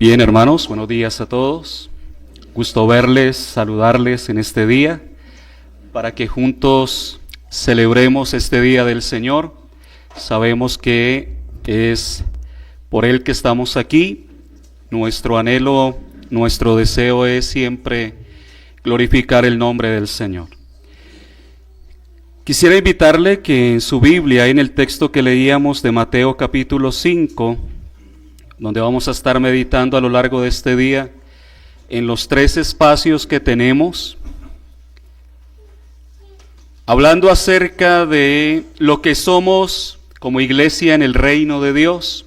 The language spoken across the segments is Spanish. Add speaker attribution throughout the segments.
Speaker 1: Bien, hermanos, buenos días a todos. Gusto verles, saludarles en este día, para que juntos celebremos este día del Señor. Sabemos que es por Él que estamos aquí. Nuestro anhelo, nuestro deseo es siempre glorificar el nombre del Señor. Quisiera invitarle que en su Biblia, en el texto que leíamos de Mateo capítulo 5, donde vamos a estar meditando a lo largo de este día, en los 3 espacios que tenemos, hablando acerca de lo que somos como iglesia en el reino de Dios,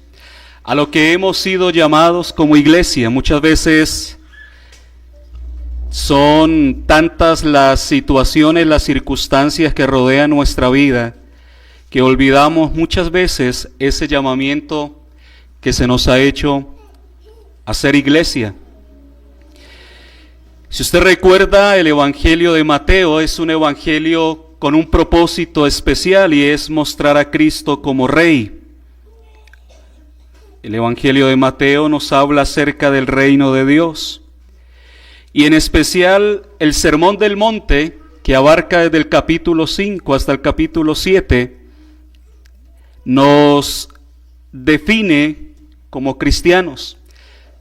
Speaker 1: a lo que hemos sido llamados como iglesia. Muchas veces son tantas las situaciones, las circunstancias que rodean nuestra vida, que olvidamos muchas veces ese llamamiento que se nos ha hecho a ser iglesia. Si usted recuerda, el Evangelio de Mateo es un evangelio con un propósito especial, y es mostrar a Cristo como Rey. El Evangelio de Mateo nos habla acerca del reino de Dios, y en especial el Sermón del Monte, que abarca desde el capítulo 5 hasta el capítulo 7, nos define como cristianos,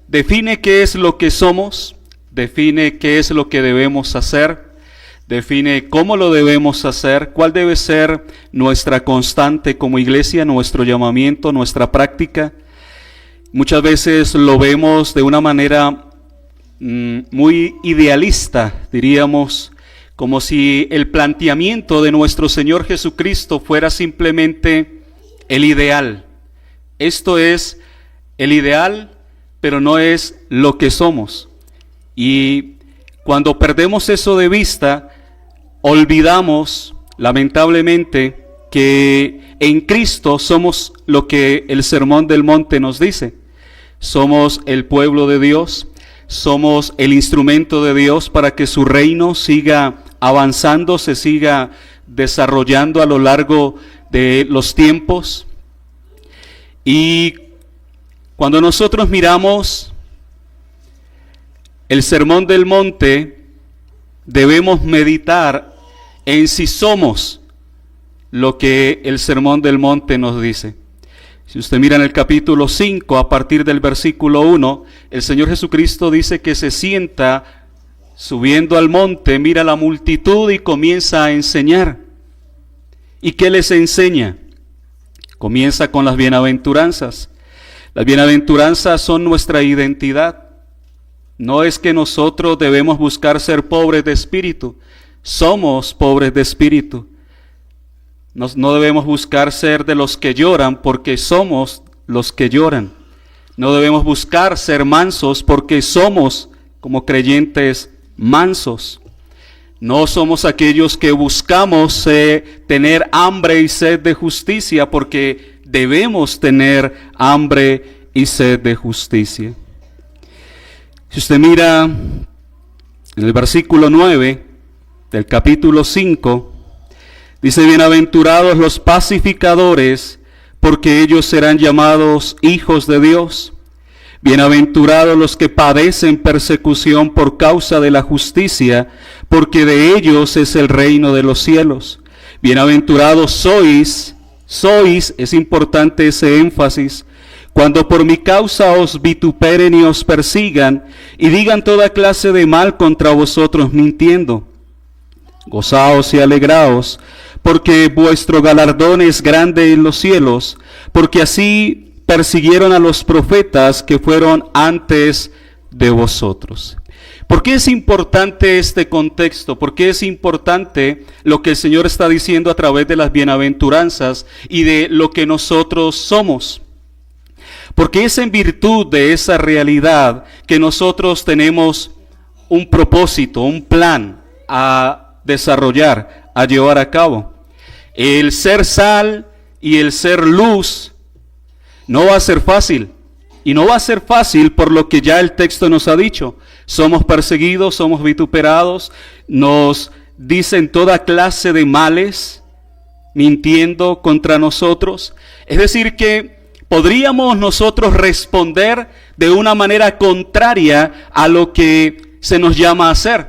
Speaker 1: define qué es lo que somos, define qué es lo que debemos hacer, define cómo lo debemos hacer, cuál debe ser nuestra constante como iglesia, nuestro llamamiento, nuestra práctica. Muchas veces lo vemos de una manera muy idealista, diríamos, como si el planteamiento de nuestro Señor Jesucristo fuera simplemente el ideal. Esto es el ideal, pero no es lo que somos. Y cuando perdemos eso de vista, olvidamos, lamentablemente, que en Cristo somos lo que el Sermón del Monte nos dice. Somos el pueblo de Dios, somos el instrumento de Dios para que su reino siga avanzando, se siga desarrollando a lo largo de los tiempos. Y cuando nosotros miramos el Sermón del Monte, debemos meditar en si somos lo que el Sermón del Monte nos dice. Si usted mira en el capítulo 5, a partir del versículo 1, el Señor Jesucristo dice que se sienta subiendo al monte, mira la multitud y comienza a enseñar. ¿Y qué les enseña? Comienza con las bienaventuranzas. Las bienaventuranzas son nuestra identidad. No es que nosotros debemos buscar ser pobres de espíritu. Somos pobres de espíritu. No debemos buscar ser de los que lloran, porque somos los que lloran. No debemos buscar ser mansos, porque somos como creyentes mansos. No somos aquellos que buscamos tener hambre y sed de justicia, porque debemos tener hambre y sed de justicia. Si usted mira en el versículo 9 del capítulo 5, dice: bienaventurados los pacificadores, porque ellos serán llamados hijos de Dios. Bienaventurados los que padecen persecución por causa de la justicia, porque de ellos es el reino de los cielos. Bienaventurados sois, es importante ese énfasis, cuando por mi causa os vituperen y os persigan, y digan toda clase de mal contra vosotros mintiendo. Gozaos y alegraos, porque vuestro galardón es grande en los cielos, porque así persiguieron a los profetas que fueron antes de vosotros. ¿Por qué es importante este contexto? ¿Por qué es importante lo que el Señor está diciendo a través de las bienaventuranzas y de lo que nosotros somos? Porque es en virtud de esa realidad que nosotros tenemos un propósito, un plan a desarrollar, a llevar a cabo. El ser sal y el ser luz no va a ser fácil, y no va a ser fácil por lo que ya el texto nos ha dicho. Somos perseguidos, somos vituperados, nos dicen toda clase de males, mintiendo contra nosotros. Es decir que podríamos nosotros responder de una manera contraria a lo que se nos llama a hacer.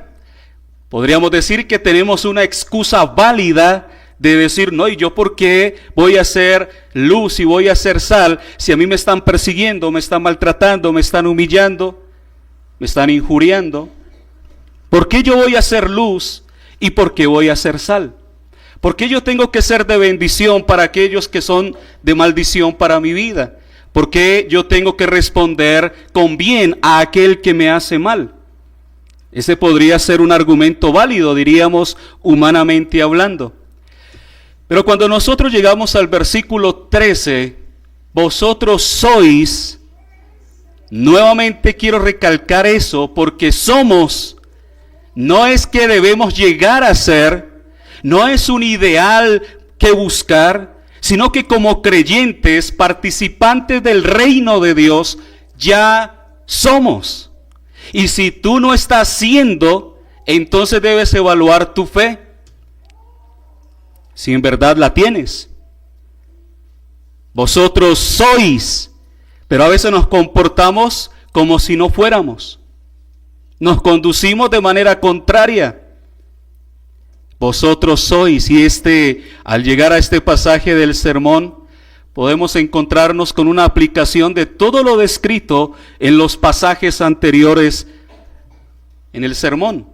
Speaker 1: Podríamos decir que tenemos una excusa válida de decir, no, ¿y yo por qué voy a ser luz y voy a ser sal si a mí me están persiguiendo, me están maltratando, me están humillando, me están injuriando? ¿Por qué yo voy a ser luz y por qué voy a ser sal? ¿Por qué yo tengo que ser de bendición para aquellos que son de maldición para mi vida? ¿Por qué yo tengo que responder con bien a aquel que me hace mal? Ese podría ser un argumento válido, diríamos, humanamente hablando. Pero cuando nosotros llegamos al versículo 13, vosotros sois, nuevamente quiero recalcar eso, porque somos, no es que debemos llegar a ser, no es un ideal que buscar, sino que como creyentes, participantes del reino de Dios, ya somos. Y si tú no estás siendo, entonces debes evaluar tu fe, si en verdad la tienes. Vosotros sois, pero a veces nos comportamos como si no fuéramos. Nos conducimos de manera contraria. Vosotros sois, y al llegar a este pasaje del sermón, podemos encontrarnos con una aplicación de todo lo descrito en los pasajes anteriores en el sermón.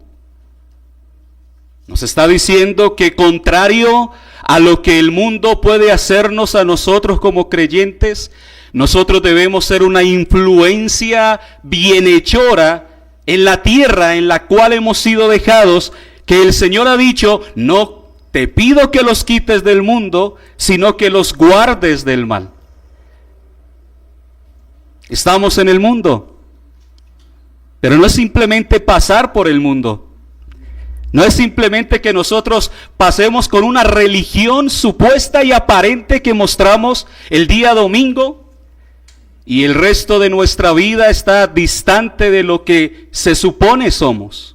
Speaker 1: Nos está diciendo que contrario a lo que el mundo puede hacernos a nosotros como creyentes, nosotros debemos ser una influencia bienhechora en la tierra en la cual hemos sido dejados, que el Señor ha dicho, no te pido que los quites del mundo, sino que los guardes del mal. Estamos en el mundo, pero no es simplemente pasar por el mundo. No es simplemente que nosotros pasemos con una religión supuesta y aparente que mostramos el día domingo y el resto de nuestra vida está distante de lo que se supone somos.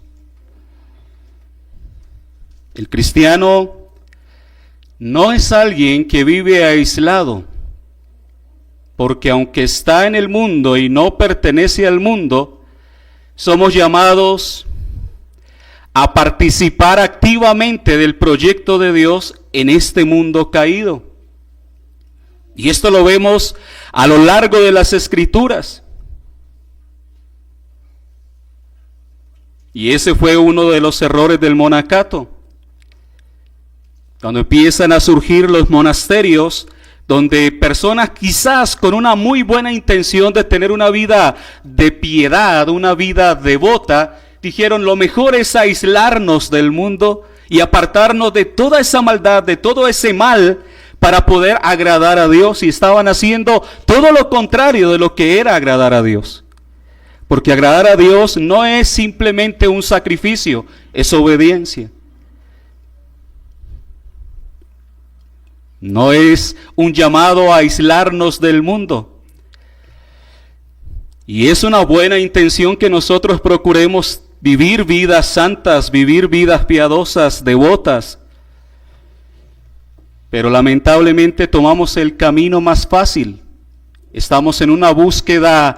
Speaker 1: El cristiano no es alguien que vive aislado, porque aunque está en el mundo y no pertenece al mundo, somos llamados a participar activamente del proyecto de Dios en este mundo caído. Y esto lo vemos a lo largo de las Escrituras. Y ese fue uno de los errores del monacato. Cuando empiezan a surgir los monasterios, donde personas quizás con una muy buena intención de tener una vida de piedad, una vida devota, dijeron lo mejor es aislarnos del mundo y apartarnos de toda esa maldad, de todo ese mal, para poder agradar a Dios. Y estaban haciendo todo lo contrario de lo que era agradar a Dios. Porque agradar a Dios no es simplemente un sacrificio, es obediencia. No es un llamado a aislarnos del mundo. Y es una buena intención que nosotros procuremos vivir vidas santas, vivir vidas piadosas, devotas. Pero lamentablemente tomamos el camino más fácil. Estamos en una búsqueda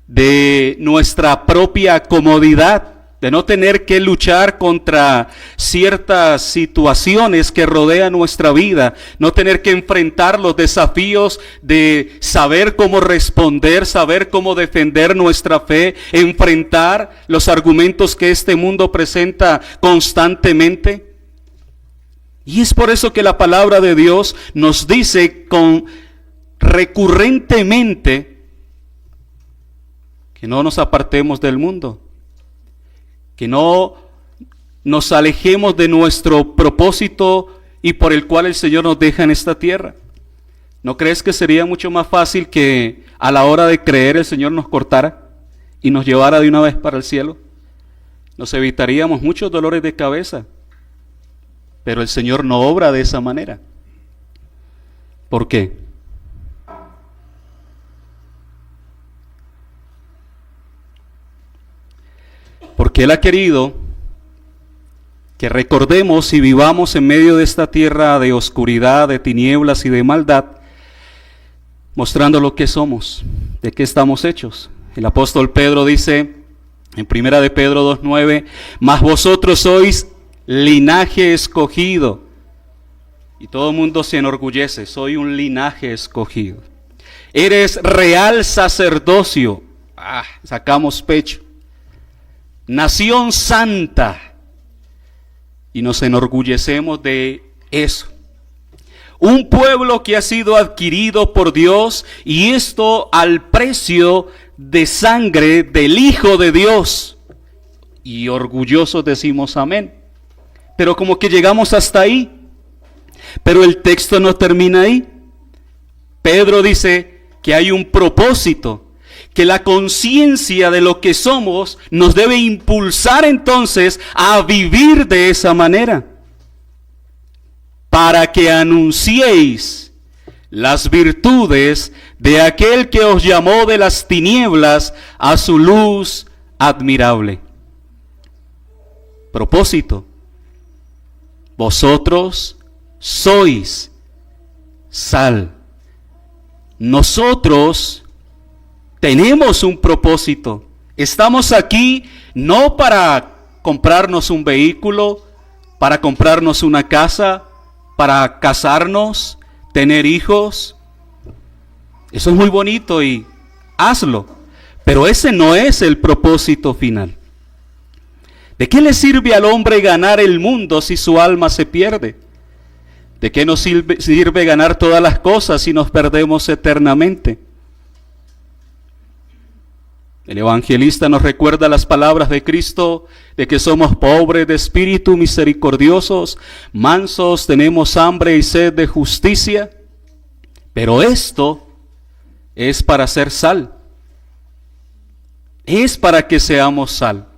Speaker 1: de nuestra propia comodidad, de no tener que luchar contra ciertas situaciones que rodean nuestra vida, no tener que enfrentar los desafíos de saber cómo responder, saber cómo defender nuestra fe, enfrentar los argumentos que este mundo presenta constantemente. Y es por eso que la palabra de Dios nos dice recurrentemente que no nos apartemos del mundo, que no nos alejemos de nuestro propósito y por el cual el Señor nos deja en esta tierra. ¿No crees que sería mucho más fácil que a la hora de creer el Señor nos cortara y nos llevara de una vez para el cielo? Nos evitaríamos muchos dolores de cabeza, pero el Señor no obra de esa manera. ¿Por qué? Porque Él ha querido que recordemos y vivamos en medio de esta tierra de oscuridad, de tinieblas y de maldad, mostrando lo que somos, de qué estamos hechos. El apóstol Pedro dice en 1 de Pedro 2:9, mas vosotros sois linaje escogido. Y todo el mundo se enorgullece, soy un linaje escogido. Eres real sacerdocio. Sacamos pecho. Nación santa. Y nos enorgullecemos de eso. Un pueblo que ha sido adquirido por Dios, y esto al precio de sangre del Hijo de Dios. Y orgullosos decimos amén. Pero como que llegamos hasta ahí. Pero el texto no termina ahí. Pedro dice que hay un propósito, que la conciencia de lo que somos nos debe impulsar entonces a vivir de esa manera, para que anunciéis las virtudes de aquel que os llamó de las tinieblas a su luz admirable. Propósito. Vosotros sois sal. Nosotros tenemos un propósito. Estamos aquí no para comprarnos un vehículo, para comprarnos una casa, para casarnos, tener hijos. Eso es muy bonito y hazlo. Pero ese no es el propósito final. ¿De qué le sirve al hombre ganar el mundo si su alma se pierde? ¿De qué nos sirve ganar todas las cosas si nos perdemos eternamente? El evangelista nos recuerda las palabras de Cristo de que somos pobres de espíritu, misericordiosos, mansos, tenemos hambre y sed de justicia. Pero esto es para ser sal. Es para que seamos sal.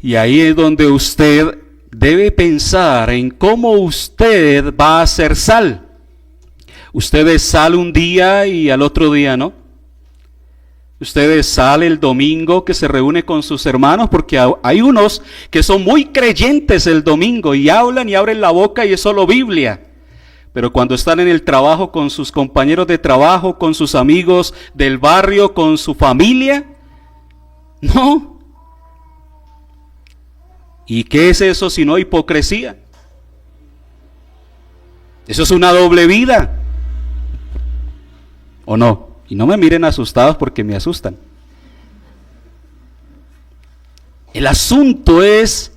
Speaker 1: Y ahí es donde usted debe pensar en cómo usted va a ser sal. Usted es sal un día y al otro día no. Usted es sal el domingo que se reúne con sus hermanos, porque hay unos que son muy creyentes el domingo y hablan y abren la boca y es solo Biblia. Pero cuando están en el trabajo con sus compañeros de trabajo, con sus amigos del barrio, con su familia, no. ¿Y qué es eso sino hipocresía? Eso es una doble vida. ¿O no? Y no me miren asustados porque me asustan. El asunto es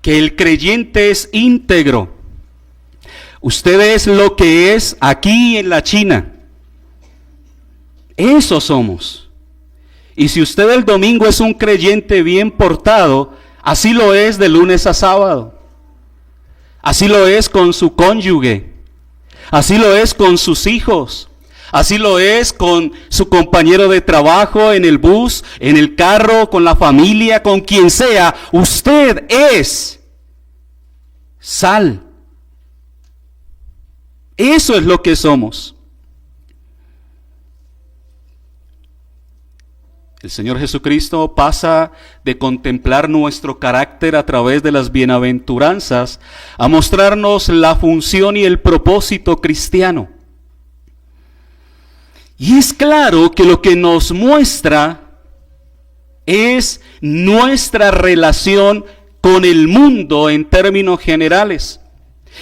Speaker 1: que el creyente es íntegro. Usted es lo que es aquí en la China. Eso somos. Y si usted el domingo es un creyente bien portado, así lo es de lunes a sábado. Así lo es con su cónyuge. Así lo es con sus hijos. Así lo es con su compañero de trabajo, en el bus, en el carro, con la familia, con quien sea. Usted es sal. Eso es lo que somos. El Señor Jesucristo pasa de contemplar nuestro carácter a través de las bienaventuranzas a mostrarnos la función y el propósito cristiano. Y es claro que lo que nos muestra es nuestra relación con el mundo en términos generales.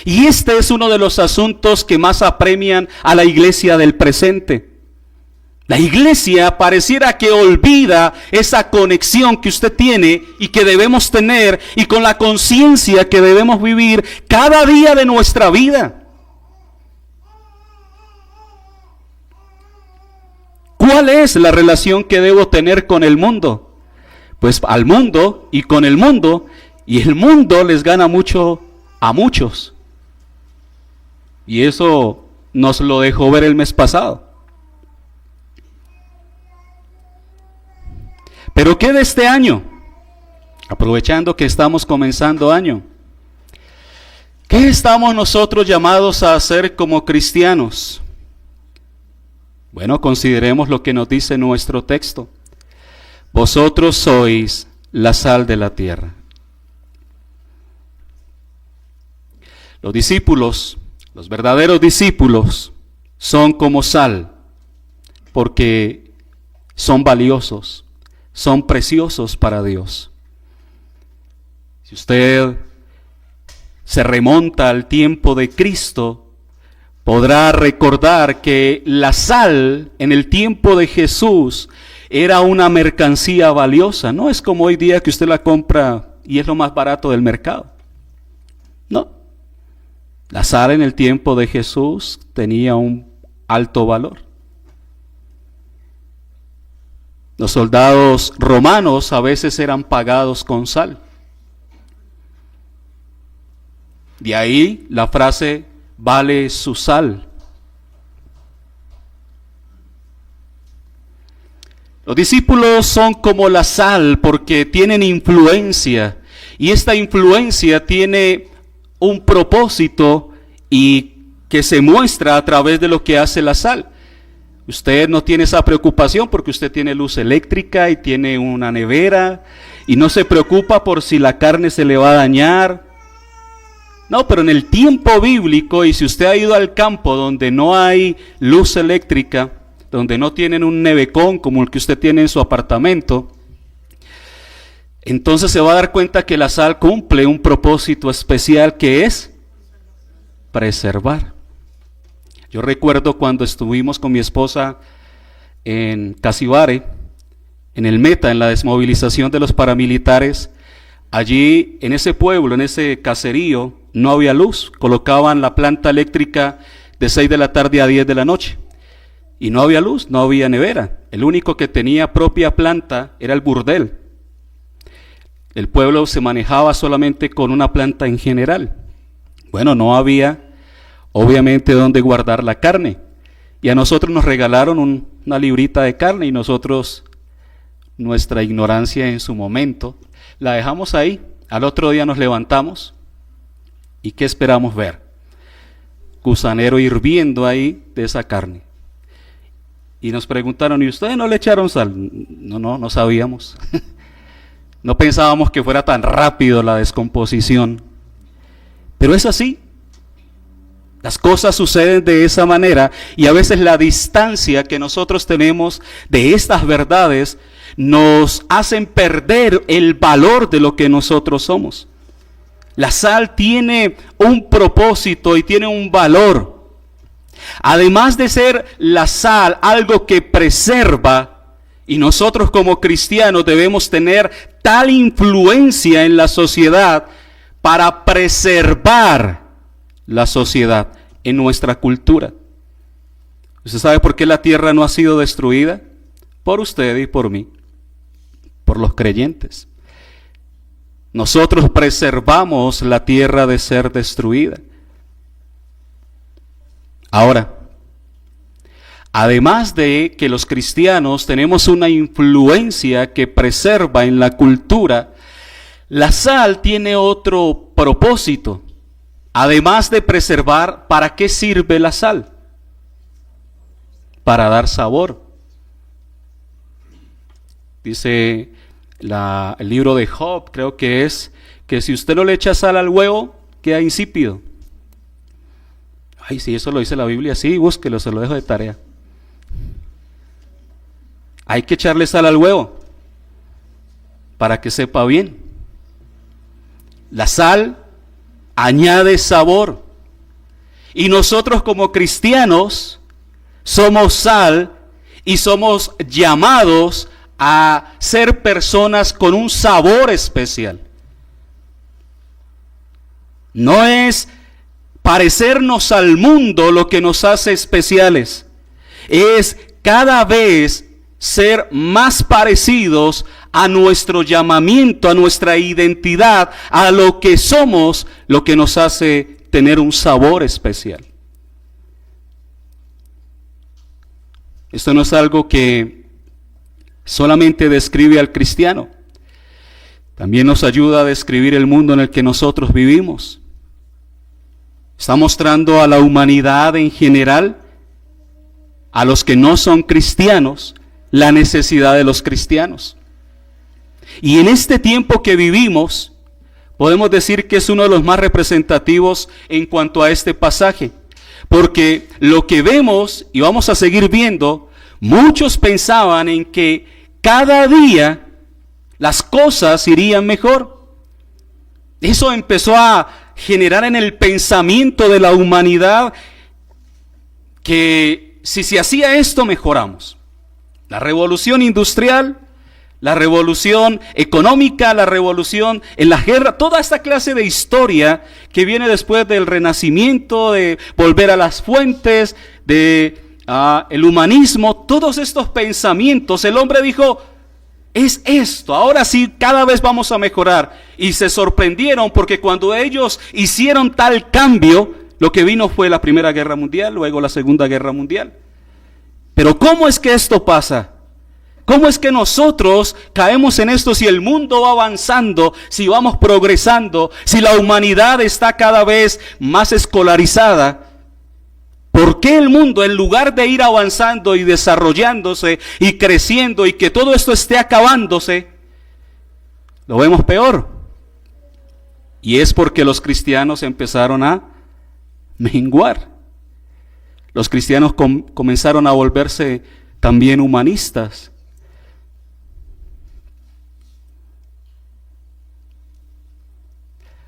Speaker 1: Y este es uno de los asuntos que más apremian a la iglesia del presente. La iglesia pareciera que olvida esa conexión que usted tiene y que debemos tener, y con la conciencia que debemos vivir cada día de nuestra vida. ¿Cuál es la relación que debo tener con el mundo? Pues al mundo y con el mundo, y el mundo les gana mucho a muchos. Y eso nos lo dejó ver el mes pasado. Pero ¿qué de este año? Aprovechando que estamos comenzando año. ¿Qué estamos nosotros llamados a hacer como cristianos? Bueno, consideremos lo que nos dice nuestro texto. Vosotros sois la sal de la tierra. Los discípulos, los verdaderos discípulos, son como sal, porque son valiosos, son preciosos para Dios. Si usted se remonta al tiempo de Cristo, podrá recordar que la sal en el tiempo de Jesús era una mercancía valiosa. No es como hoy día que usted la compra y es lo más barato del mercado. No. La sal en el tiempo de Jesús tenía un alto valor. Los soldados romanos a veces eran pagados con sal. De ahí la frase, vale su sal. Los discípulos son como la sal porque tienen influencia, y esta influencia tiene un propósito y que se muestra a través de lo que hace la sal. Usted no tiene esa preocupación porque usted tiene luz eléctrica y tiene una nevera y no se preocupa por si la carne se le va a dañar. No, pero en el tiempo bíblico, y si usted ha ido al campo donde no hay luz eléctrica, donde no tienen un nevecón como el que usted tiene en su apartamento, entonces se va a dar cuenta que la sal cumple un propósito especial, que es preservar. Yo recuerdo cuando estuvimos con mi esposa en Casibare, en el Meta, en la desmovilización de los paramilitares. Allí, en ese pueblo, en ese caserío, no había luz. Colocaban la planta eléctrica de 6 de la tarde a 10 de la noche. Y no había luz, no había nevera. El único que tenía propia planta era el burdel. El pueblo se manejaba solamente con una planta en general. Bueno, no había, obviamente, donde guardar la carne. Y a nosotros nos regalaron una librita de carne y nosotros, nuestra ignorancia en su momento, la dejamos ahí. Al otro día nos levantamos y ¿qué esperamos ver? Gusanero hirviendo ahí de esa carne. Y nos preguntaron, ¿y ustedes no le echaron sal? No sabíamos. No pensábamos que fuera tan rápido la descomposición. Pero es así. Las cosas suceden de esa manera, y a veces la distancia que nosotros tenemos de estas verdades nos hacen perder el valor de lo que nosotros somos. La sal tiene un propósito y tiene un valor. Además de ser la sal algo que preserva, y nosotros como cristianos debemos tener tal influencia en la sociedad para preservar la sociedad en nuestra cultura. ¿Usted sabe por qué la tierra no ha sido destruida? Por usted y por mí, por los creyentes. Nosotros preservamos la tierra de ser destruida. Ahora, además de que los cristianos tenemos una influencia que preserva en la cultura, la sal tiene otro propósito. Además de preservar, ¿para qué sirve la sal? Para dar sabor. Dice el libro de Job, creo que es, que si usted no le echa sal al huevo, queda insípido. Ay, si eso lo dice la Biblia, sí, búsquelo, se lo dejo de tarea. Hay que echarle sal al huevo para que sepa bien. La sal añade sabor. Y nosotros como cristianos somos sal y somos llamados a ser personas con un sabor especial. No es parecernos al mundo lo que nos hace especiales. Es cada vez ser más parecidos a nuestro llamamiento, a nuestra identidad, a lo que somos, lo que nos hace tener un sabor especial. Esto no es algo que solamente describe al cristiano, también nos ayuda a describir el mundo en el que nosotros vivimos. Está mostrando a la humanidad en general, a los que no son cristianos, la necesidad de los cristianos. Y en este tiempo que vivimos, podemos decir que es uno de los más representativos en cuanto a este pasaje, Porque lo que vemos y vamos a seguir viendo, muchos pensaban en que cada día las cosas irían mejor. Eso empezó a generar en el pensamiento de la humanidad que si se hacía esto mejoramos. La revolución industrial, la revolución económica, la revolución en la guerra, toda esta clase de historia que viene después del Renacimiento, de volver a las fuentes, de el humanismo, todos estos pensamientos, el hombre dijo, es esto, ahora sí cada vez vamos a mejorar. Y se sorprendieron porque cuando ellos hicieron tal cambio, lo que vino fue la Primera Guerra Mundial, luego la Segunda Guerra Mundial. Pero ¿cómo es que esto pasa? ¿Cómo es que nosotros caemos en esto si el mundo va avanzando, si vamos progresando, si la humanidad está cada vez más escolarizada? ¿Por qué el mundo, en lugar de ir avanzando y desarrollándose y creciendo y que todo esto esté acabándose, lo vemos peor? Y es porque los cristianos empezaron a menguar. Los cristianos comenzaron a volverse también humanistas.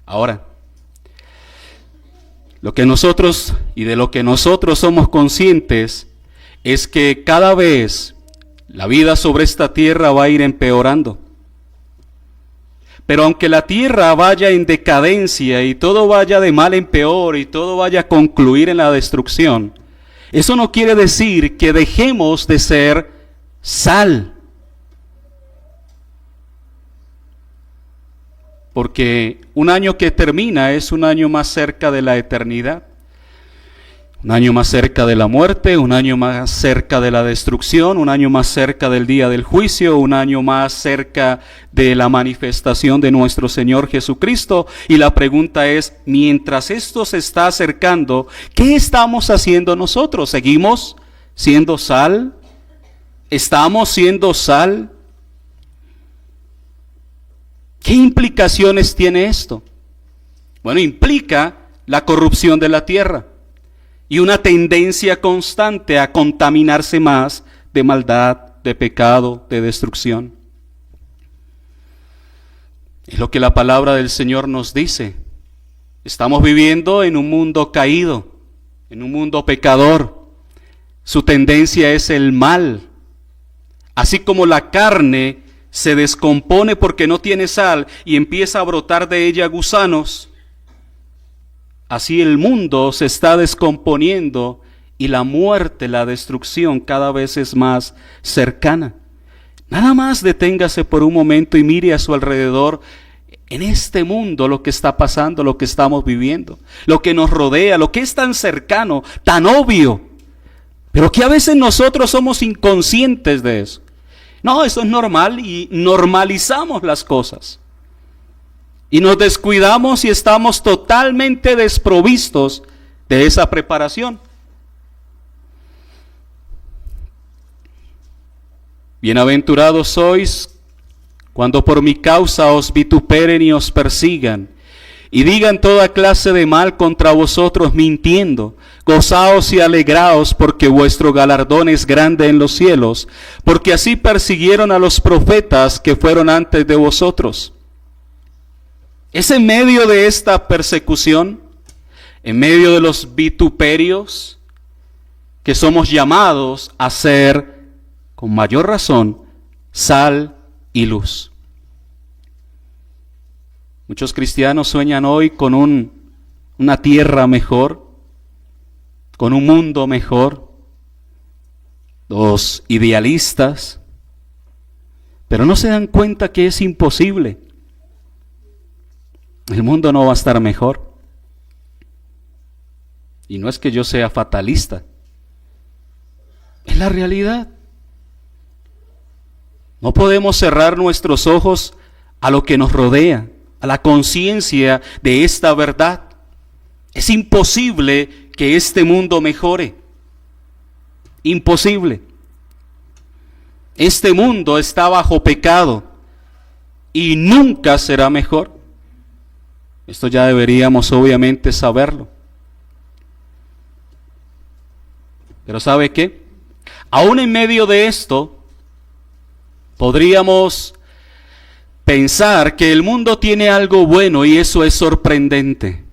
Speaker 1: Ahora, lo que nosotros y de lo que nosotros somos conscientes es que cada vez la vida sobre esta tierra va a ir empeorando. Pero aunque la tierra vaya en decadencia y todo vaya de mal en peor y todo vaya a concluir en la destrucción, eso no quiere decir que dejemos de ser sal. Porque un año que termina es un año más cerca de la eternidad, un año más cerca de la muerte, un año más cerca de la destrucción, un año más cerca del día del juicio, un año más cerca de la manifestación de nuestro Señor Jesucristo. Y la pregunta es, mientras esto se está acercando, ¿qué estamos haciendo nosotros? ¿Seguimos siendo sal? ¿Estamos siendo sal? ¿Qué implicaciones tiene esto? Bueno, implica la corrupción de la tierra y una tendencia constante a contaminarse más de maldad, de pecado, de destrucción. Es lo que la palabra del Señor nos dice. Estamos viviendo en un mundo caído, en un mundo pecador. Su tendencia es el mal. Así como la carne se descompone porque no tiene sal y empieza a brotar de ella gusanos, así el mundo se está descomponiendo y la muerte, la destrucción cada vez es más cercana. Nada más deténgase por un momento y mire a su alrededor en este mundo lo que está pasando, lo que estamos viviendo, lo que nos rodea, lo que es tan cercano, tan obvio, pero que a veces nosotros somos inconscientes de eso. No, eso es normal y normalizamos las cosas. Y nos descuidamos y estamos totalmente desprovistos de esa preparación. Bienaventurados sois cuando por mi causa os vituperen y os persigan, y digan toda clase de mal contra vosotros mintiendo. Gozaos y alegraos, porque vuestro galardón es grande en los cielos, porque así persiguieron a los profetas que fueron antes de vosotros. Es en medio de esta persecución, en medio de los vituperios, que somos llamados a ser, con mayor razón, sal y luz. Muchos cristianos sueñan hoy con una tierra mejor, con un mundo mejor, los idealistas, pero no se dan cuenta que es imposible. El mundo no va a estar mejor. Y no es que yo sea fatalista, es la realidad. No podemos cerrar nuestros ojos a lo que nos rodea, a la conciencia de esta verdad. Es imposible que este mundo mejore. Imposible. Este mundo está bajo pecado y nunca será mejor. Esto ya deberíamos obviamente saberlo. Pero ¿sabe qué? Aún en medio de esto, podríamos pensar que el mundo tiene algo bueno y eso es sorprendente.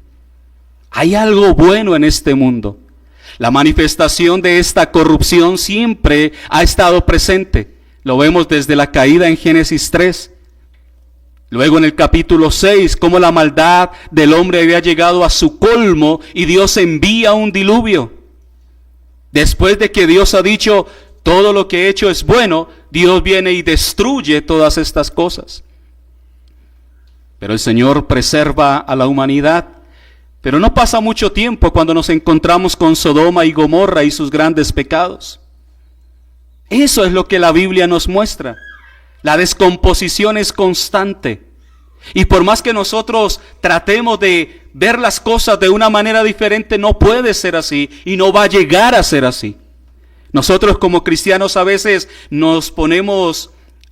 Speaker 1: Hay algo bueno en este mundo. La manifestación de esta corrupción siempre ha estado presente. Lo vemos desde la caída en Génesis 3. Luego en el capítulo 6, cómo la maldad del hombre había llegado a su colmo y Dios envía un diluvio. Después de que Dios ha dicho, todo lo que he hecho es bueno, Dios viene y destruye todas estas cosas. Pero el Señor preserva a la humanidad. Pero no pasa mucho tiempo cuando nos encontramos con Sodoma y Gomorra y sus grandes pecados. Eso es lo que la Biblia nos muestra. La descomposición es constante. Y por más que nosotros tratemos de ver las cosas de una manera diferente, no puede ser así y no va a llegar a ser así. Nosotros como cristianos a veces nos ponemos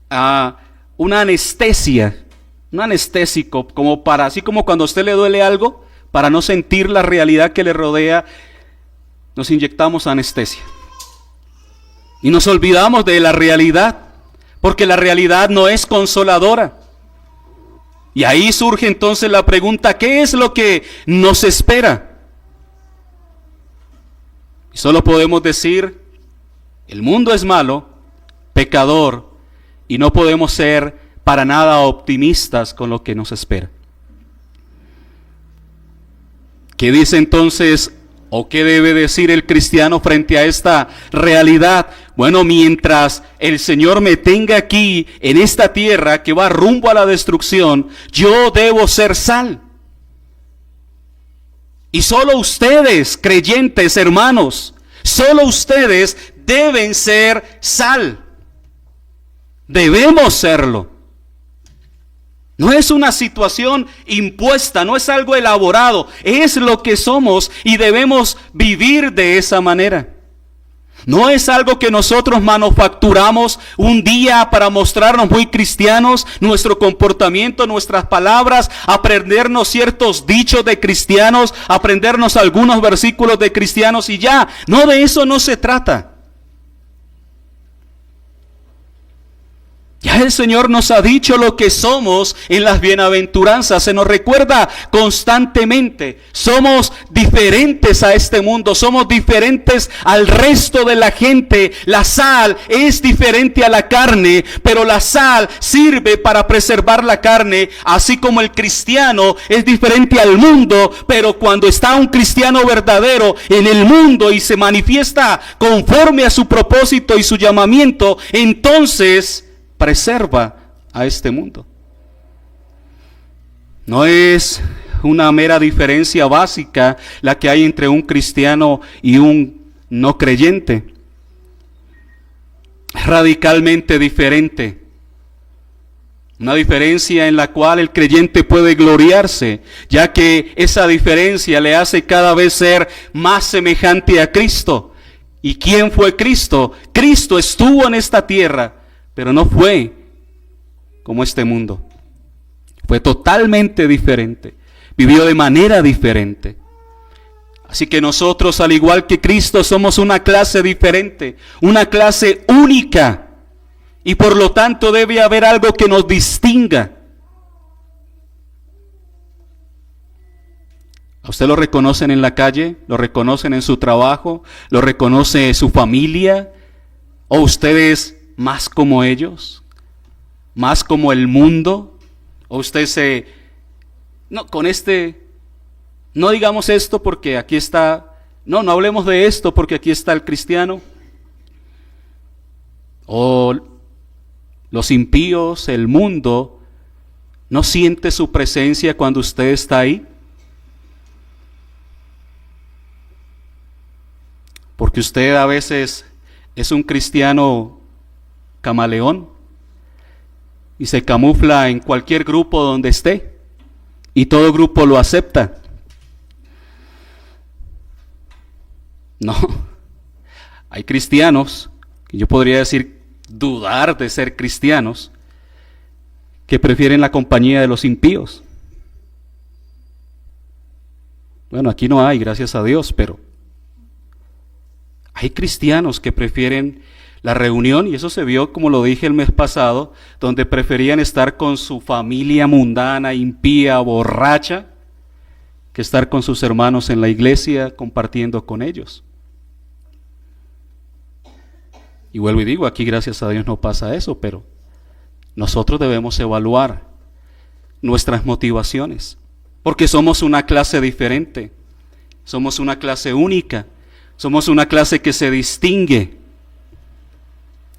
Speaker 1: a una anestesia, un anestésico, como para, así como cuando a usted le duele algo, para no sentir la realidad que le rodea, nos inyectamos anestesia. Y nos olvidamos de la realidad, porque la realidad no es consoladora. Y ahí surge entonces la pregunta, ¿qué es lo que nos espera? Y solo podemos decir, el mundo es malo, pecador, y no podemos ser para nada optimistas con lo que nos espera. ¿Qué dice entonces o qué debe decir el cristiano frente a esta realidad? Bueno, mientras el Señor me tenga aquí en esta tierra que va rumbo a la destrucción, yo debo ser sal. Y solo ustedes, creyentes, hermanos, solo ustedes deben ser sal. Debemos serlo. No es una situación impuesta, no es algo elaborado, es lo que somos y debemos vivir de esa manera. No es algo que nosotros manufacturamos un día para mostrarnos muy cristianos, nuestro comportamiento, nuestras palabras, aprendernos ciertos dichos de cristianos, aprendernos algunos versículos de cristianos y ya. No, de eso no se trata. Ya el Señor nos ha dicho lo que somos en las bienaventuranzas, se nos recuerda constantemente. Somos diferentes a este mundo, somos diferentes al resto de la gente. La sal es diferente a la carne, pero la sal sirve para preservar la carne, así como el cristiano es diferente al mundo, pero cuando está un cristiano verdadero en el mundo y se manifiesta conforme a su propósito y su llamamiento, entonces preserva a este mundo. No es una mera diferencia básica la que hay entre un cristiano y un no creyente. Es radicalmente diferente. Una diferencia en la cual el creyente puede gloriarse, ya que esa diferencia le hace cada vez ser más semejante a Cristo. ¿Y quién fue Cristo? Cristo estuvo en esta tierra, pero no fue como este mundo. Fue totalmente diferente. Vivió de manera diferente. Así que nosotros, al igual que Cristo, somos una clase diferente, una clase única. Y por lo tanto debe haber algo que nos distinga. ¿A usted lo reconocen en la calle? ¿Lo reconocen en su trabajo? ¿Lo reconoce su familia? ¿O ustedes más como ellos, más como el mundo? O usted no, con no digamos esto porque aquí está, no hablemos de esto porque aquí está el cristiano. O los impíos, el mundo, ¿no siente su presencia cuando usted está ahí? Porque usted a veces es un cristiano camaleón y se camufla en cualquier grupo donde esté y todo grupo lo acepta. No, hay cristianos, que yo podría decir dudar de ser cristianos, que prefieren la compañía de los impíos. Bueno, aquí no hay, gracias a Dios, pero Hay cristianos que prefieren la reunión, y eso se vio, como lo dije el mes pasado, donde preferían estar con su familia mundana, impía, borracha, que estar con sus hermanos en la iglesia compartiendo con ellos. Y vuelvo y digo, aquí gracias a Dios no pasa eso, pero nosotros debemos evaluar nuestras motivaciones, porque somos una clase diferente, somos una clase única, somos una clase que se distingue,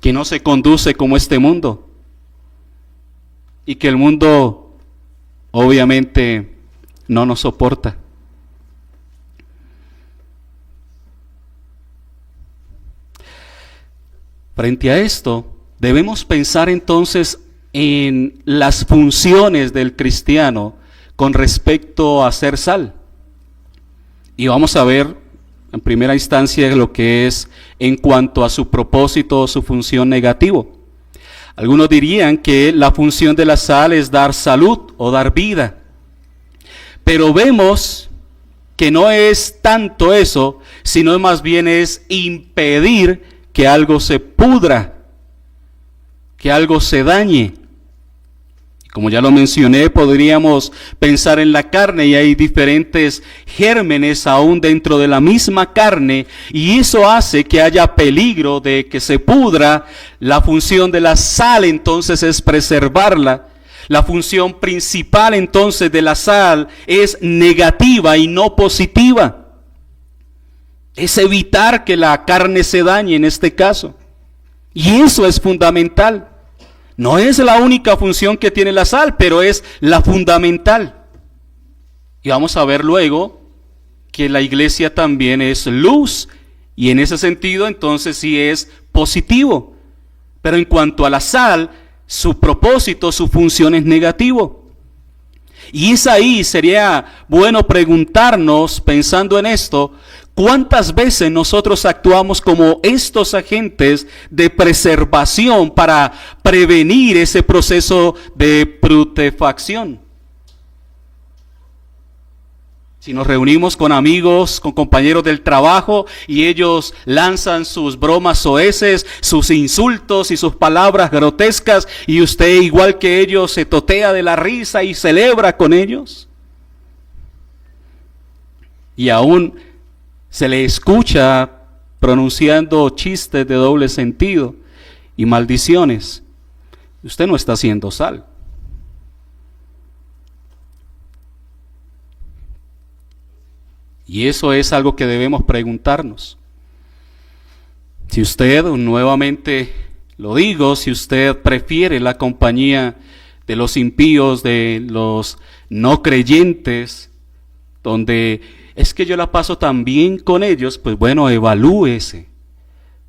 Speaker 1: que no se conduce como este mundo, y que el mundo obviamente no nos soporta. Frente a esto, debemos pensar entonces en las funciones del cristiano con respecto a ser sal. Y vamos a ver en primera instancia lo que es en cuanto a su propósito o su función negativo. Algunos dirían que la función de la sal es dar salud o dar vida. Pero vemos que no es tanto eso, sino más bien es impedir que algo se pudra, que algo se dañe. Como ya lo mencioné, podríamos pensar en la carne y hay diferentes gérmenes aún dentro de la misma carne y eso hace que haya peligro de que se pudra. La función de la sal entonces es preservarla. La función principal entonces de la sal es negativa y no positiva. Es evitar que la carne se dañe en este caso. Y eso es fundamental. No es la única función que tiene la sal, pero es la fundamental. Y vamos a ver luego que la iglesia también es luz. Y en ese sentido entonces sí es positivo. Pero en cuanto a la sal, su propósito, su función es negativo. Y es ahí, sería bueno preguntarnos, pensando en esto, ¿cuántas veces nosotros actuamos como estos agentes de preservación para prevenir ese proceso de putrefacción? Si nos reunimos con amigos, con compañeros del trabajo y ellos lanzan sus bromas soeces, sus insultos y sus palabras grotescas y usted igual que ellos se totea de la risa y celebra con ellos. Y aún se le escucha pronunciando chistes de doble sentido y maldiciones. Usted no está haciendo sal. Y eso es algo que debemos preguntarnos. Si usted, nuevamente lo digo, si usted prefiere la compañía de los impíos, de los no creyentes, donde es que yo la paso tan bien con ellos, pues bueno, evalúese,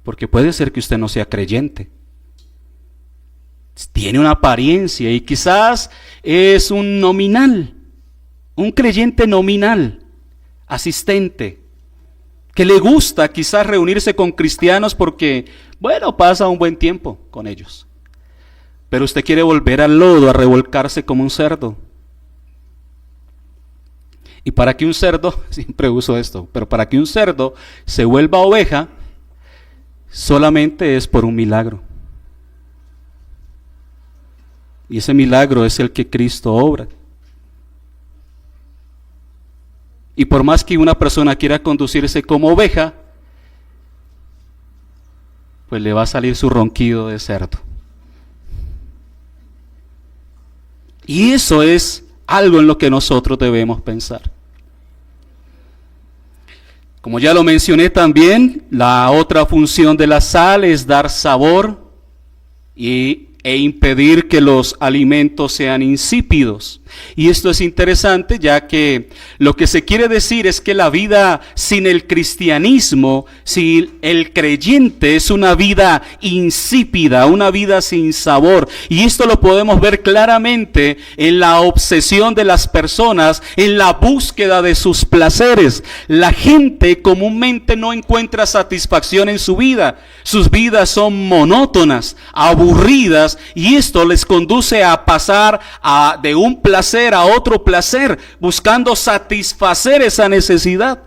Speaker 1: porque puede ser que usted no sea creyente. Tiene una apariencia y quizás es un nominal, un creyente nominal, asistente, que le gusta quizás reunirse con cristianos porque, bueno, pasa un buen tiempo con ellos. Pero usted quiere volver al lodo, a revolcarse como un cerdo. Y para que un cerdo, siempre uso esto, pero para que un cerdo se vuelva oveja, solamente es por un milagro. Y ese milagro es el que Cristo obra. Y por más que una persona quiera conducirse como oveja, pues le va a salir su ronquido de cerdo. Y eso es algo en lo que nosotros debemos pensar. Como ya lo mencioné también, la otra función de la sal es dar sabor e impedir que los alimentos sean insípidos. Y esto es interesante, ya que lo que se quiere decir es que la vida sin el cristianismo, sin el creyente, es una vida insípida, una vida sin sabor. Y esto lo podemos ver claramente en la obsesión de las personas, en la búsqueda de sus placeres. La gente comúnmente no encuentra satisfacción en su vida. Sus vidas son monótonas, aburridas, y esto les conduce a pasar de un placer a otro placer, buscando satisfacer esa necesidad.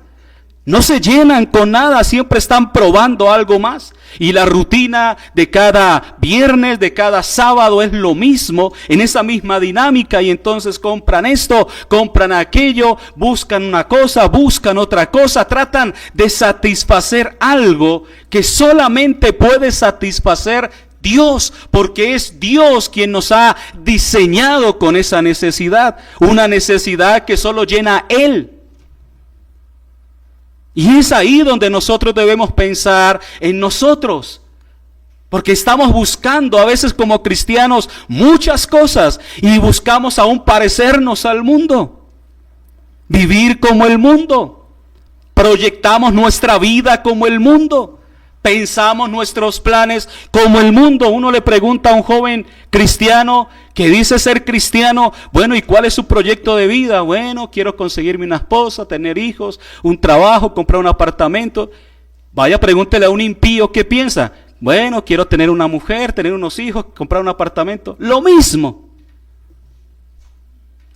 Speaker 1: No se llenan con nada, siempre están probando algo más. Y la rutina de cada viernes, de cada sábado es lo mismo, en esa misma dinámica. Y entonces compran esto, compran aquello, buscan una cosa, buscan otra cosa, tratan de satisfacer algo que solamente puede satisfacer Dios, porque es Dios quien nos ha diseñado con esa necesidad, una necesidad que solo llena Él. Y es ahí donde nosotros debemos pensar en nosotros, porque estamos buscando a veces como cristianos muchas cosas y buscamos aún parecernos al mundo, vivir como el mundo, proyectamos nuestra vida como el mundo. Pensamos nuestros planes como el mundo. Uno le pregunta a un joven cristiano que dice ser cristiano, bueno, ¿y cuál es su proyecto de vida? Bueno, quiero conseguirme una esposa, tener hijos, un trabajo, comprar un apartamento. Vaya, pregúntele a un impío qué piensa. Bueno, quiero tener una mujer, tener unos hijos, comprar un apartamento. Lo mismo.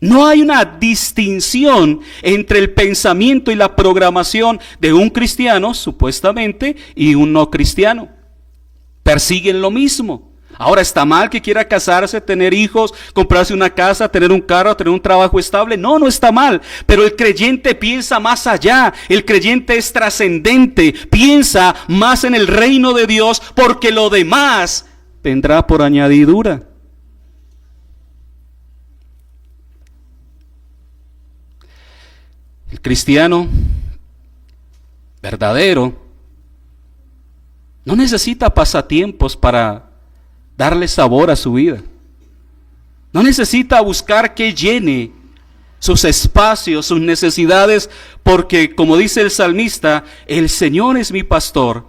Speaker 1: No hay una distinción entre el pensamiento y la programación de un cristiano, supuestamente, y un no cristiano. Persiguen lo mismo. Ahora, ¿está mal que quiera casarse, tener hijos, comprarse una casa, tener un carro, tener un trabajo estable? No, no está mal. Pero el creyente piensa más allá. El creyente es trascendente. Piensa más en el reino de Dios, porque lo demás vendrá por añadidura. El cristiano verdadero no necesita pasatiempos para darle sabor a su vida. No necesita buscar que llene sus espacios, sus necesidades, porque como dice el salmista, el Señor es mi pastor,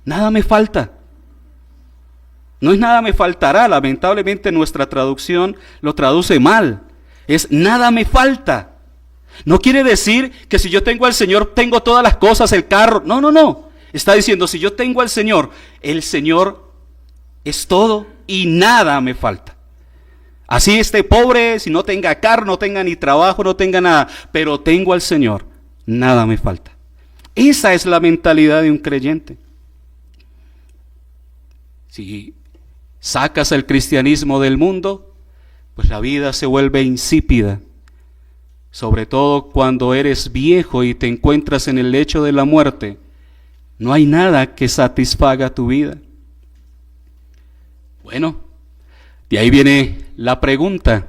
Speaker 1: nada me falta. No es nada me faltará, lamentablemente nuestra traducción lo traduce mal. Es nada me falta. No quiere decir que si yo tengo al Señor, tengo todas las cosas, el carro. No, no, no. Está diciendo, si yo tengo al Señor, el Señor es todo y nada me falta. Así esté pobre, si no tenga carro, no tenga ni trabajo, no tenga nada, pero tengo al Señor, nada me falta. Esa es la mentalidad de un creyente. Si sacas el cristianismo del mundo, pues la vida se vuelve insípida. Sobre todo cuando eres viejo y te encuentras en el lecho de la muerte, no hay nada que satisfaga tu vida. Bueno, de ahí viene la pregunta: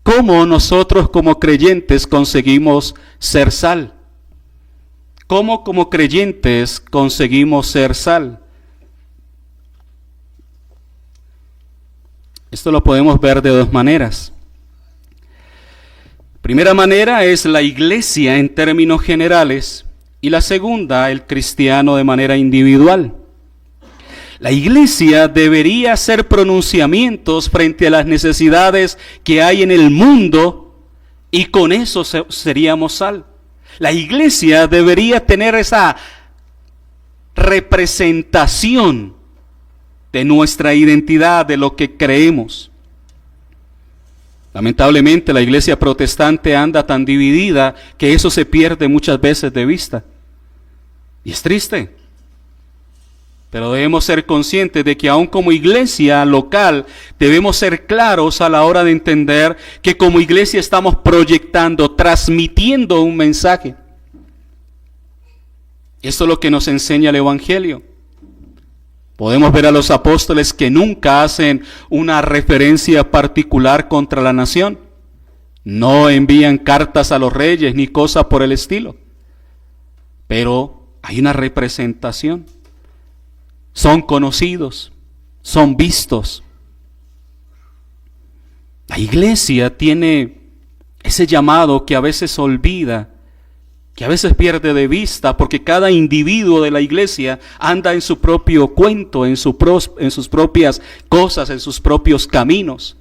Speaker 1: ¿cómo nosotros como creyentes conseguimos ser sal? ¿Cómo como creyentes conseguimos ser sal? Esto lo podemos ver de dos maneras. Primera manera es la iglesia en términos generales y la segunda, el cristiano de manera individual. La iglesia debería hacer pronunciamientos frente a las necesidades que hay en el mundo y con eso seríamos sal. La iglesia debería tener esa representación de nuestra identidad, de lo que creemos. Lamentablemente la iglesia protestante anda tan dividida que eso se pierde muchas veces de vista. Y es triste. Pero debemos ser conscientes de que aún como iglesia local debemos ser claros a la hora de entender que como iglesia estamos proyectando, transmitiendo un mensaje. Esto es lo que nos enseña el Evangelio. Podemos ver a los apóstoles que nunca hacen una referencia particular contra la nación. No envían cartas a los reyes ni cosas por el estilo. Pero hay una representación. Son conocidos, son vistos. La iglesia tiene ese llamado que a veces olvida, que a veces pierde de vista, porque cada individuo de la iglesia anda en su propio cuento, en sus propias cosas, en sus propios caminos.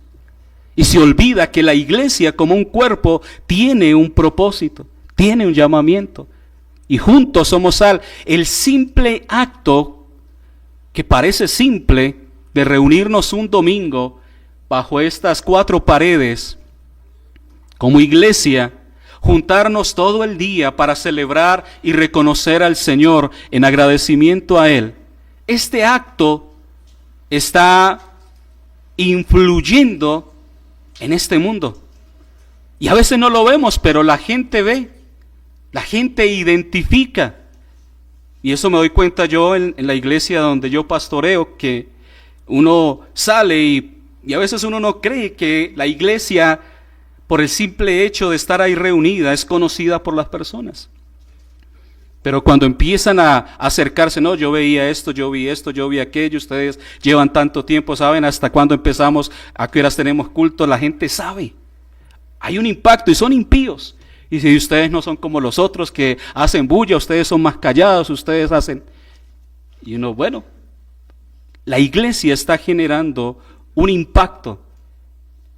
Speaker 1: Y se olvida que la iglesia como un cuerpo tiene un propósito, tiene un llamamiento. Y juntos somos sal. El simple acto, que parece simple, de reunirnos un domingo bajo estas 4 paredes, como iglesia, juntarnos todo el día para celebrar y reconocer al Señor en agradecimiento a Él, este acto está influyendo en este mundo. Y a veces no lo vemos, pero la gente ve, la gente identifica. Y eso me doy cuenta yo en la iglesia donde yo pastoreo, que uno sale y a veces uno no cree que la iglesia, por el simple hecho de estar ahí reunida, es conocida por las personas. Pero cuando empiezan a acercarse, no, yo veía esto, yo vi aquello, ustedes llevan tanto tiempo, saben hasta cuándo empezamos, a qué horas tenemos culto, la gente sabe. Hay un impacto y son impíos. Y si ustedes no son como los otros que hacen bulla, ustedes son más callados, ustedes hacen... Y uno, bueno, la iglesia está generando un impacto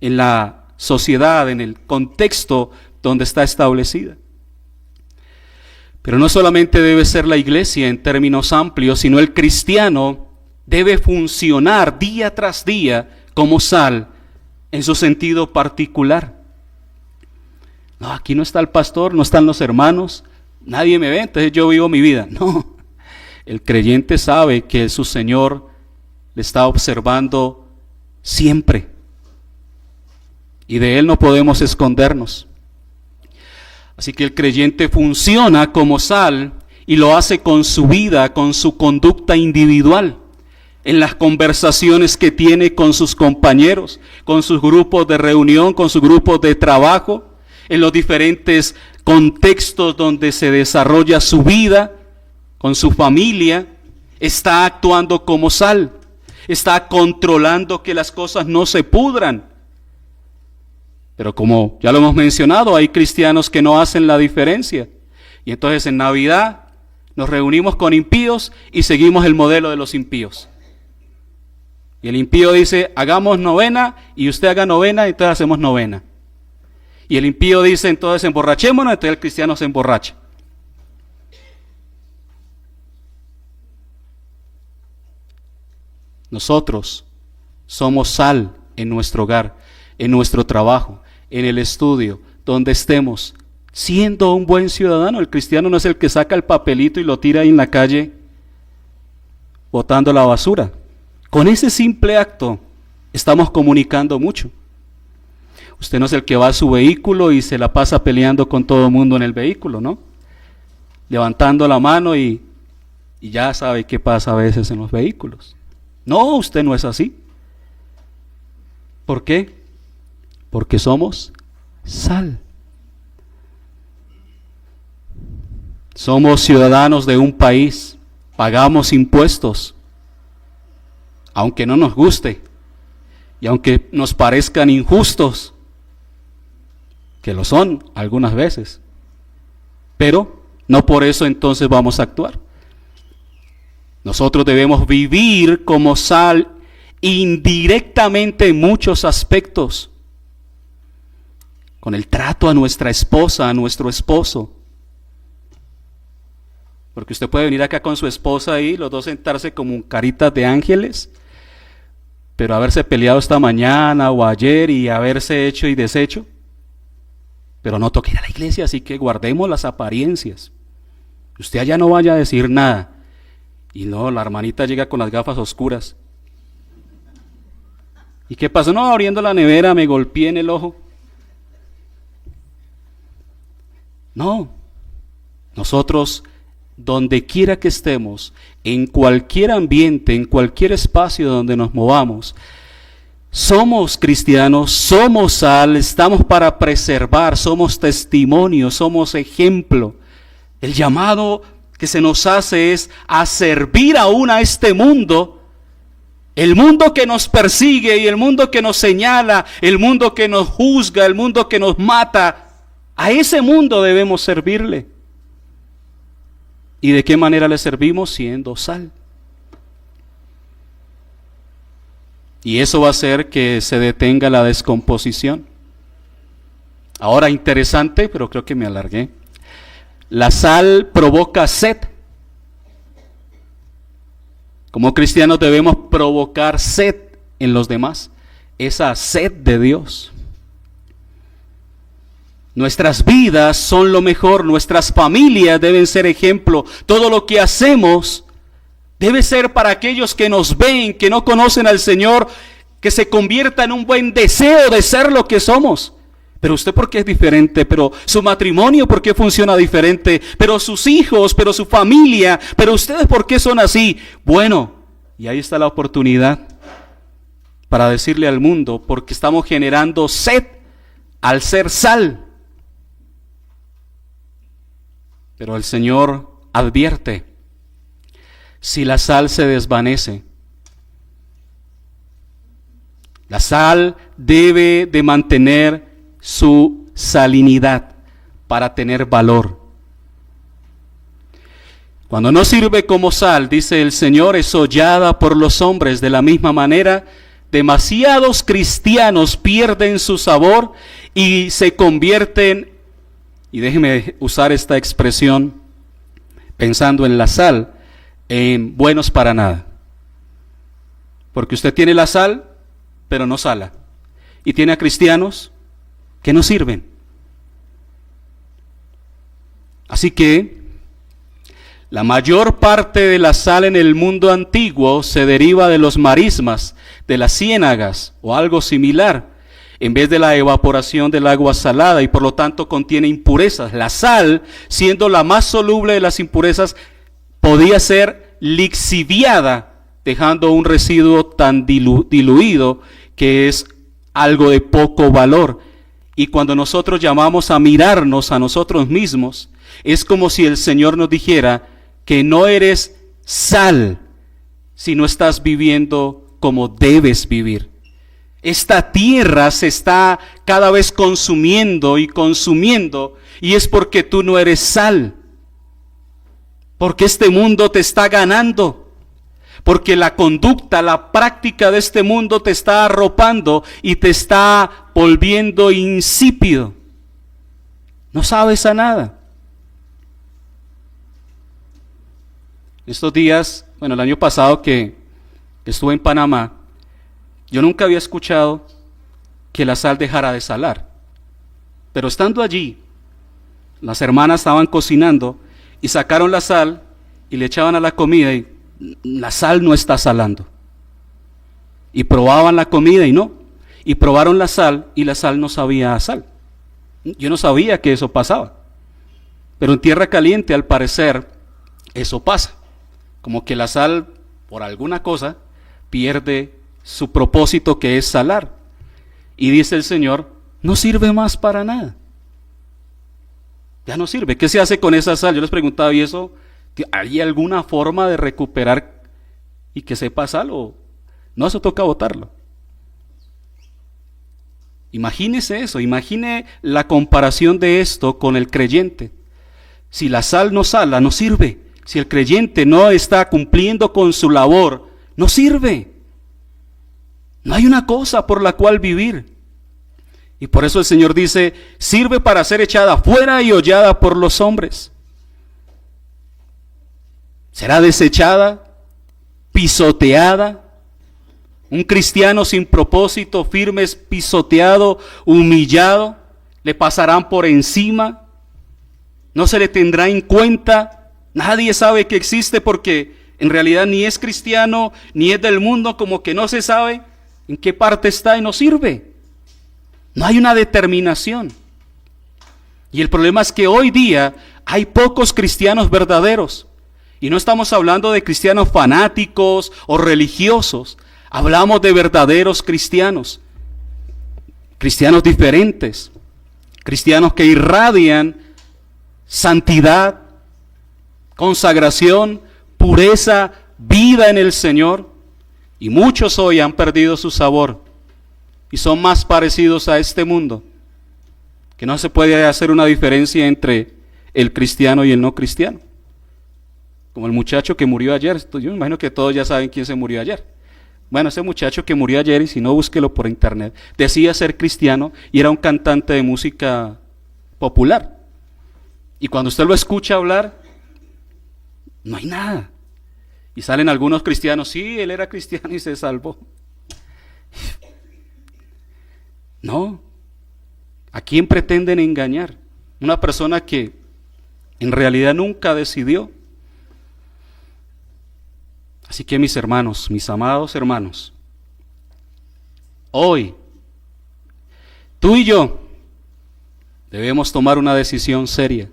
Speaker 1: en la sociedad, en el contexto donde está establecida. Pero no solamente debe ser la iglesia en términos amplios, sino el cristiano debe funcionar día tras día como sal en su sentido particular. No, aquí no está el pastor, no están los hermanos, nadie me ve, entonces yo vivo mi vida. No, el creyente sabe que su Señor le está observando siempre y de Él no podemos escondernos. Así que el creyente funciona como sal y lo hace con su vida, con su conducta individual, en las conversaciones que tiene con sus compañeros, con sus grupos de reunión, con sus grupos de trabajo, en los diferentes contextos donde se desarrolla su vida, con su familia. Está actuando como sal, está controlando que las cosas no se pudran. Pero como ya lo hemos mencionado, hay cristianos que no hacen la diferencia. Y entonces en Navidad nos reunimos con impíos y seguimos el modelo de los impíos. Y el impío dice, hagamos novena, y usted haga novena, y entonces hacemos novena. Y el impío dice, entonces emborrachémonos, entonces el cristiano se emborracha. Nosotros somos sal en nuestro hogar, en nuestro trabajo, en el estudio, donde estemos, siendo un buen ciudadano. El cristiano no es el que saca el papelito y lo tira ahí en la calle, botando la basura. Con ese simple acto estamos comunicando mucho. Usted no es el que va a su vehículo y se la pasa peleando con todo el mundo en el vehículo, ¿no? Levantando la mano y ya sabe qué pasa a veces en los vehículos. No, usted no es así. ¿Por qué? Porque somos sal. Somos ciudadanos de un país, pagamos impuestos, aunque no nos guste y aunque nos parezcan injustos, que lo son algunas veces, pero no por eso entonces vamos a actuar. Nosotros debemos vivir como sal indirectamente en muchos aspectos, con el trato a nuestra esposa, a nuestro esposo. Porque usted puede venir acá con su esposa ahí, los dos sentarse como caritas de ángeles, pero haberse peleado esta mañana o ayer y haberse hecho y deshecho. Pero no toque ir a la iglesia, así que guardemos las apariencias. Usted allá no vaya a decir nada. Y no, la hermanita llega con las gafas oscuras. ¿Y qué pasó? No, abriendo la nevera me golpeé en el ojo. No, nosotros, donde quiera que estemos, en cualquier ambiente, en cualquier espacio donde nos movamos, somos cristianos, somos sal, estamos para preservar, somos testimonio, somos ejemplo. El llamado que se nos hace es a servir aún a este mundo, el mundo que nos persigue y el mundo que nos señala, el mundo que nos juzga, el mundo que nos mata. A ese mundo debemos servirle. ¿Y de qué manera le servimos? Siendo sal. Y eso va a hacer que se detenga la descomposición. Ahora, interesante, pero creo que me alargué. La sal provoca sed. Como cristianos debemos provocar sed en los demás. Esa sed de Dios. Nuestras vidas son lo mejor, nuestras familias deben ser ejemplo. Todo lo que hacemos debe ser para aquellos que nos ven, que no conocen al Señor, que se convierta en un buen deseo de ser lo que somos. Pero usted, ¿por qué es diferente? Pero su matrimonio, ¿por qué funciona diferente? Pero sus hijos, pero su familia, pero ustedes, ¿por qué son así? Bueno, y ahí está la oportunidad para decirle al mundo, porque estamos generando sed al ser sal. Pero el Señor advierte, si la sal se desvanece, la sal debe de mantener su salinidad para tener valor. Cuando no sirve como sal, dice el Señor, es hollada por los hombres. De la misma manera, demasiados cristianos pierden su sabor y se convierten, y déjeme usar esta expresión pensando en la sal, en buenos para nada. Porque usted tiene la sal, pero no sala. Y tiene a cristianos que no sirven. Así que la mayor parte de la sal en el mundo antiguo se deriva de los marismas, de las ciénagas o algo similar, en vez de la evaporación del agua salada, y por lo tanto contiene impurezas. La sal, siendo la más soluble de las impurezas, podía ser lixiviada, dejando un residuo tan diluido que es algo de poco valor. Y cuando nosotros llamamos a mirarnos a nosotros mismos, es como si el Señor nos dijera que no eres sal si no estás viviendo como debes vivir. Esta tierra se está cada vez consumiendo, y es porque tú no eres sal. Porque este mundo te está ganando. Porque la conducta, la práctica de este mundo te está arropando y te está volviendo insípido. No sabes a nada. Estos días, el año pasado que estuve en Panamá, yo nunca había escuchado que la sal dejara de salar. Pero estando allí, las hermanas estaban cocinando y sacaron la sal y le echaban a la comida y la sal no está salando. Y probaban la comida y no. Y probaron la sal y la sal no sabía a sal. Yo no sabía que eso pasaba. Pero en tierra caliente, al parecer, eso pasa. Como que la sal, por alguna cosa, pierde su propósito, que es salar. Y dice el Señor, no sirve más para nada. Ya no sirve. ¿Qué se hace con esa sal? Yo les preguntaba, ¿y eso? ¿Hay alguna forma de recuperar y que sepa sal? O no, eso toca botarlo. Imagínese eso, imagine la comparación de esto con el creyente. Si la sal no sala, no sirve. Si el creyente no está cumpliendo con su labor, no sirve. No hay una cosa por la cual vivir. Y por eso el Señor dice, sirve para ser echada fuera y hollada por los hombres. Será desechada, pisoteada. Un cristiano sin propósito, firme, es pisoteado, humillado. Le pasarán por encima. No se le tendrá en cuenta. Nadie sabe que existe porque en realidad ni es cristiano, ni es del mundo, como que no se sabe en qué parte está y no sirve. No hay una determinación. Y el problema es que hoy día hay pocos cristianos verdaderos. Y no estamos hablando de cristianos fanáticos o religiosos. Hablamos de verdaderos cristianos. Cristianos diferentes. Cristianos que irradian santidad, consagración, pureza, vida en el Señor. Y muchos hoy han perdido su sabor y son más parecidos a este mundo, que no se puede hacer una diferencia entre el cristiano y el no cristiano. Como el muchacho que murió ayer. Yo me imagino que todos ya saben quién se murió ayer. Bueno, ese muchacho que murió ayer, y si no, búsquelo por internet, decía ser cristiano y era un cantante de música popular. Y cuando usted lo escucha hablar, no hay nada. Y salen algunos cristianos, sí, él era cristiano y se salvó. No. quién pretenden engañar? Una persona que en realidad nunca decidió. Así que mis hermanos, mis amados hermanos, hoy tú y yo debemos tomar una decisión seria.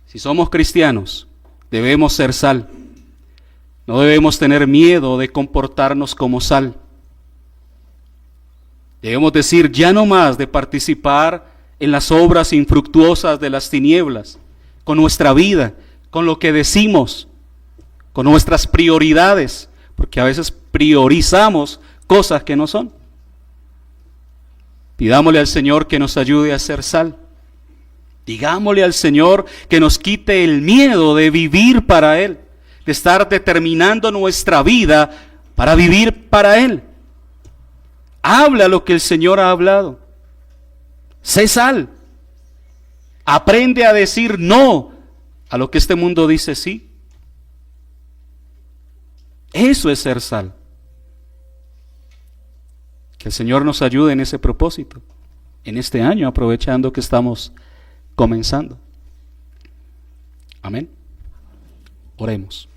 Speaker 1: Si somos cristianos, debemos ser sal. No debemos tener miedo de comportarnos como sal. Debemos decir ya no más de participar en las obras infructuosas de las tinieblas, con nuestra vida, con lo que decimos, con nuestras prioridades, porque a veces priorizamos cosas que no son. Pidámosle al Señor que nos ayude a ser sal. Digámosle al Señor que nos quite el miedo de vivir para Él, de estar determinando nuestra vida para vivir para Él. Habla lo que el Señor ha hablado. Sé sal. Aprende a decir no a lo que este mundo dice sí. Eso es ser sal. Que el Señor nos ayude en ese propósito, en este año, aprovechando que estamos comenzando. Amén. Oremos.